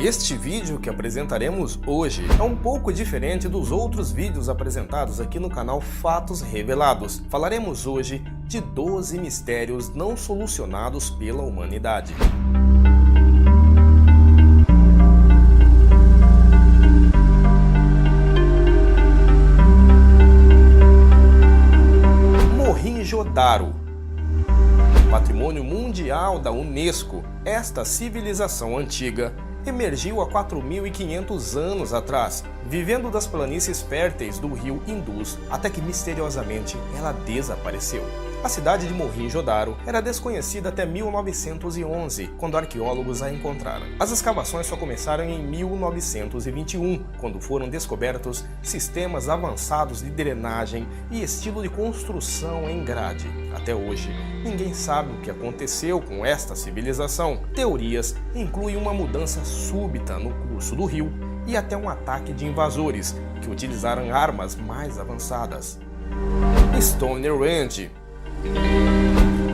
Este vídeo que apresentaremos hoje é um pouco diferente dos outros vídeos apresentados aqui no canal Fatos Revelados. Falaremos hoje de 12 mistérios não solucionados pela humanidade. Mohenjo-Daro. Patrimônio Mundial da Unesco, esta civilização antiga emergiu há 4.500 anos atrás, vivendo das planícies férteis do rio Indus, até que misteriosamente ela desapareceu. A cidade de Mohenjo-Daro era desconhecida até 1911, quando arqueólogos a encontraram. As escavações só começaram em 1921, quando foram descobertos sistemas avançados de drenagem e estilo de construção em grade. Até hoje, ninguém sabe o que aconteceu com esta civilização. Teorias incluem uma mudança súbita no curso do rio e até um ataque de invasores, que utilizaram armas mais avançadas. Stonehenge.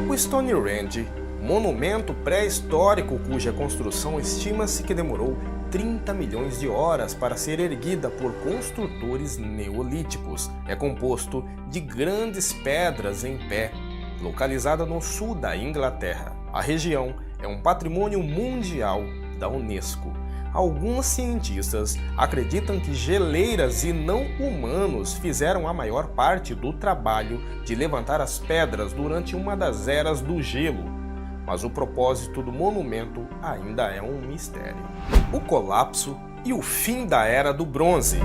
O Stonehenge, monumento pré-histórico cuja construção estima-se que demorou 30 milhões de horas para ser erguida por construtores neolíticos, é composto de grandes pedras em pé, localizada no sul da Inglaterra. A região é um patrimônio mundial da Unesco. Alguns cientistas acreditam que geleiras e não humanos fizeram a maior parte do trabalho de levantar as pedras durante uma das eras do gelo, mas o propósito do monumento ainda é um mistério. O colapso e o fim da Era do Bronze.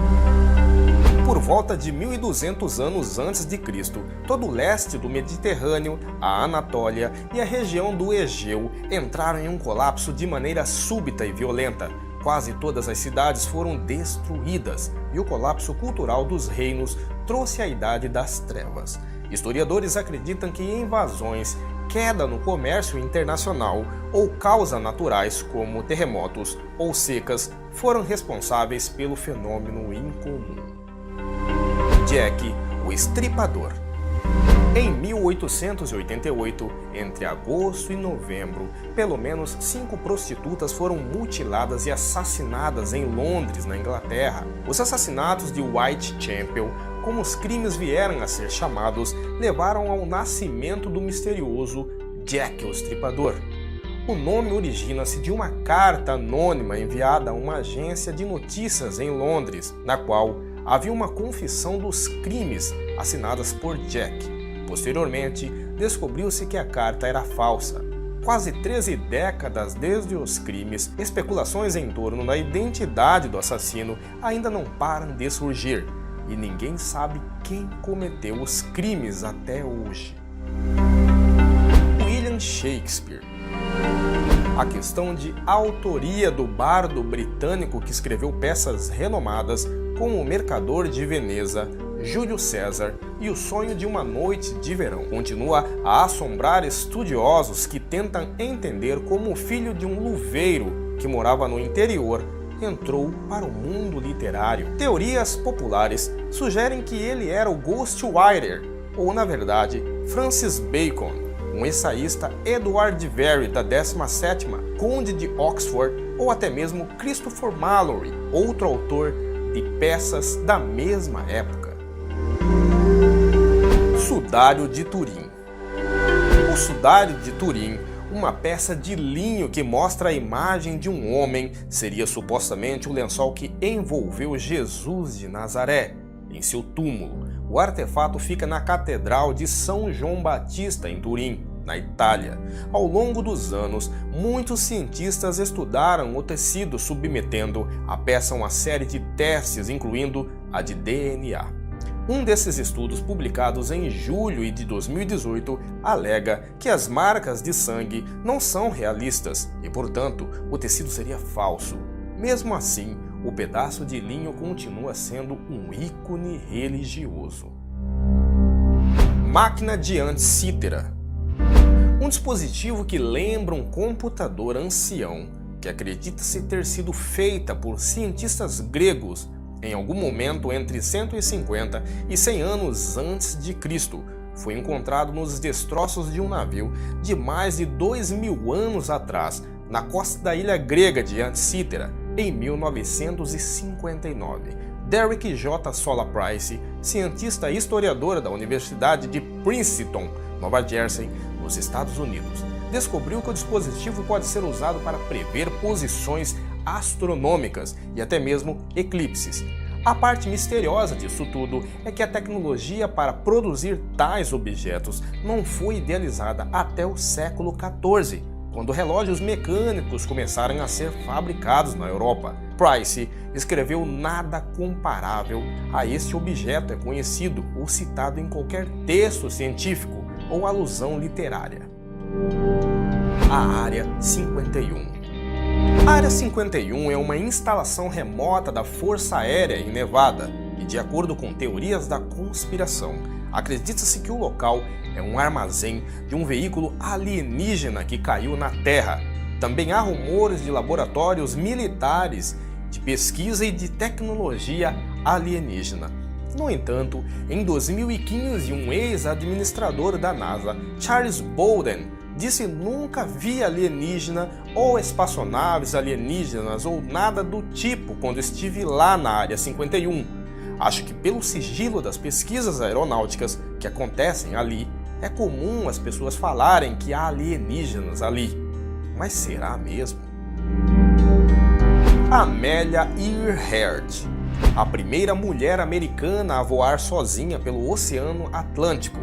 Por volta de 1200 anos antes de Cristo, todo o leste do Mediterrâneo, a Anatólia e a região do Egeu entraram em um colapso de maneira súbita e violenta. Quase todas as cidades foram destruídas e o colapso cultural dos reinos trouxe a Idade das Trevas. Historiadores acreditam que invasões, queda no comércio internacional ou causas naturais como terremotos ou secas foram responsáveis pelo fenômeno incomum. Jack, o Estripador. Em 1888, entre agosto e novembro, pelo menos 5 prostitutas foram mutiladas e assassinadas em Londres, na Inglaterra. Os assassinatos de Whitechapel, como os crimes vieram a ser chamados, levaram ao nascimento do misterioso Jack o Estripador. O nome origina-se de uma carta anônima enviada a uma agência de notícias em Londres, na qual havia uma confissão dos crimes assinadas por Jack. Posteriormente, descobriu-se que a carta era falsa. Quase 13 décadas desde os crimes, especulações em torno da identidade do assassino ainda não param de surgir, e ninguém sabe quem cometeu os crimes até hoje. William Shakespeare. A questão de autoria do bardo britânico que escreveu peças renomadas como O Mercador de Veneza, Júlio César e O Sonho de uma Noite de Verão continua a assombrar estudiosos que tentam entender como o filho de um luveiro que morava no interior entrou para o mundo literário. Teorias populares sugerem que ele era o Ghostwriter, ou na verdade, Francis Bacon, um ensaísta Edward Verey da 17ª, Conde de Oxford, ou até mesmo Christopher Mallory, outro autor de peças da mesma época. Sudário de Turim. O Sudário de Turim, uma peça de linho que mostra a imagem de um homem, seria supostamente o lençol que envolveu Jesus de Nazaré em seu túmulo. O artefato fica na Catedral de São João Batista, em Turim, na Itália. Ao longo dos anos, muitos cientistas estudaram o tecido, submetendo a peça a uma série de testes, incluindo a de DNA. Um desses estudos, publicados em julho de 2018, alega que as marcas de sangue não são realistas e, portanto, o tecido seria falso. Mesmo assim, o pedaço de linho continua sendo um ícone religioso. Máquina de Antíctera. Um dispositivo que lembra um computador ancião, que acredita-se ter sido feita por cientistas gregos em algum momento entre 150 e 100 anos antes de Cristo, foi encontrado nos destroços de um navio de mais de 2000 anos atrás, na costa da ilha grega de Antíctera. Em 1959, Derek J. Sola Price, cientista e historiador da Universidade de Princeton, Nova Jersey, nos Estados Unidos, descobriu que o dispositivo pode ser usado para prever posições astronômicas e até mesmo eclipses. A parte misteriosa disso tudo é que a tecnologia para produzir tais objetos não foi idealizada até o século XIV, quando relógios mecânicos começaram a ser fabricados na Europa. Price escreveu nada comparável a este objeto é conhecido ou citado em qualquer texto científico ou alusão literária. A Área 51. A Área 51 é uma instalação remota da Força Aérea em Nevada e, de acordo com teorias da conspiração, acredita-se que o local é um armazém de um veículo alienígena que caiu na Terra. Também há rumores de laboratórios militares de pesquisa e de tecnologia alienígena. No entanto, em 2015, um ex-administrador da NASA, Charles Bolden, disse nunca vi alienígena ou espaçonaves alienígenas ou nada do tipo quando estive lá na Área 51. Acho que pelo sigilo das pesquisas aeronáuticas que acontecem ali, é comum as pessoas falarem que há alienígenas ali. Mas será mesmo? Amelia Earhart, a primeira mulher americana a voar sozinha pelo Oceano Atlântico.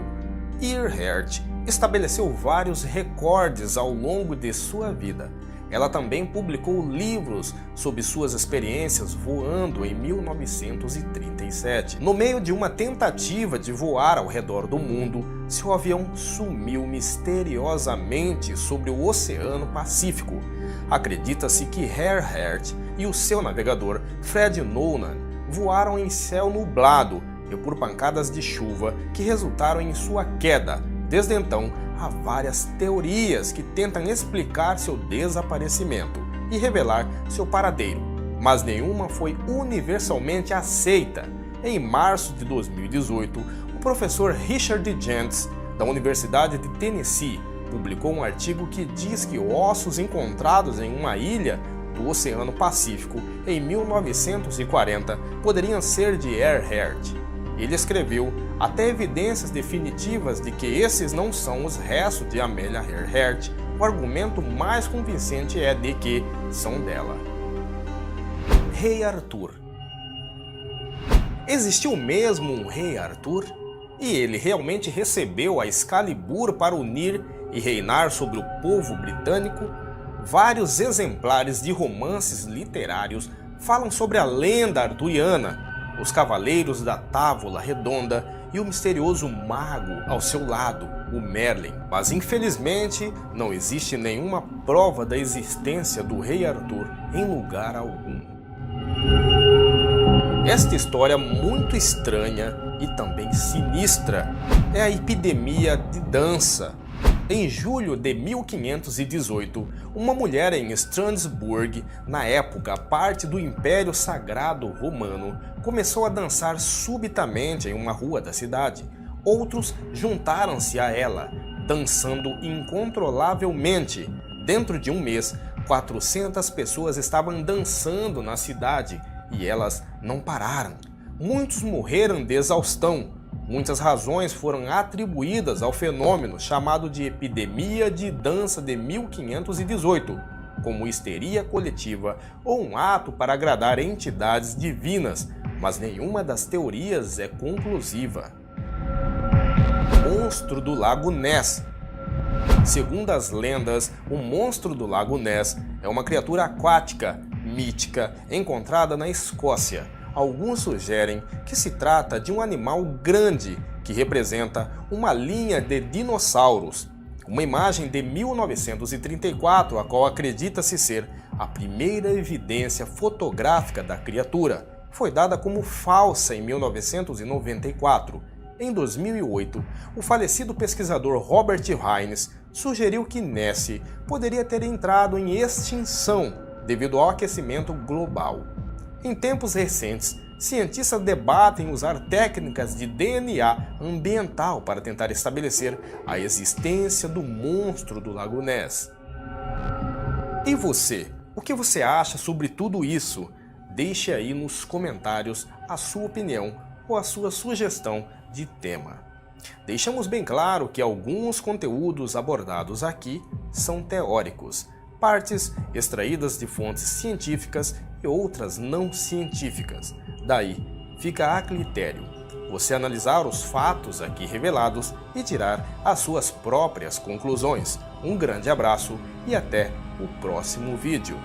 Earhart estabeleceu vários recordes ao longo de sua vida. Ela também publicou livros sobre suas experiências voando em 1937. No meio de uma tentativa de voar ao redor do mundo, seu avião sumiu misteriosamente sobre o Oceano Pacífico. Acredita-se que Earhart e o seu navegador, Fred Noonan, voaram em céu nublado e por pancadas de chuva que resultaram em sua queda. Desde então, há várias teorias que tentam explicar seu desaparecimento e revelar seu paradeiro, mas nenhuma foi universalmente aceita. Em março de 2018, o professor Richard Gentz, da Universidade de Tennessee, publicou um artigo que diz que ossos encontrados em uma ilha do Oceano Pacífico em 1940 poderiam ser de Earhart. Ele escreveu até evidências definitivas de que esses não são os restos de Amelia Earhart. O argumento mais convincente é de que são dela. Rei Arthur. Existiu mesmo um Rei Arthur? E ele realmente recebeu a Excalibur para unir e reinar sobre o povo britânico? Vários exemplares de romances literários falam sobre a lenda arturiana, os Cavaleiros da Távola Redonda e o misterioso mago ao seu lado, o Merlin. Mas infelizmente não existe nenhuma prova da existência do Rei Arthur em lugar algum. Esta história muito estranha e também sinistra é a epidemia de dança. Em julho de 1518, uma mulher em Strasbourg, na época parte do Império Sagrado Romano, começou a dançar subitamente em uma rua da cidade. Outros juntaram-se a ela, dançando incontrolavelmente. Dentro de um mês, 400 pessoas estavam dançando na cidade e elas não pararam. Muitos morreram de exaustão. Muitas razões foram atribuídas ao fenômeno chamado de epidemia de dança de 1518, como histeria coletiva ou um ato para agradar entidades divinas, mas nenhuma das teorias é conclusiva. Monstro do Lago Ness. Segundo as lendas, o monstro do Lago Ness é uma criatura aquática, mítica, encontrada na Escócia. Alguns sugerem que se trata de um animal grande que representa uma linha de dinossauros. Uma imagem de 1934, a qual acredita-se ser a primeira evidência fotográfica da criatura, foi dada como falsa em 1994. Em 2008, o falecido pesquisador Robert Hines sugeriu que Nessie poderia ter entrado em extinção devido ao aquecimento global. Em tempos recentes, cientistas debatem usar técnicas de DNA ambiental para tentar estabelecer a existência do monstro do Lago Ness. E você, O que você acha sobre tudo isso? Deixe aí nos comentários a sua opinião ou a sua sugestão de tema. Deixamos bem claro que alguns conteúdos abordados aqui são teóricos, partes extraídas de fontes científicas e outras não científicas. Daí, fica a critério você analisar os fatos aqui revelados e tirar as suas próprias conclusões. Um grande abraço e até o próximo vídeo.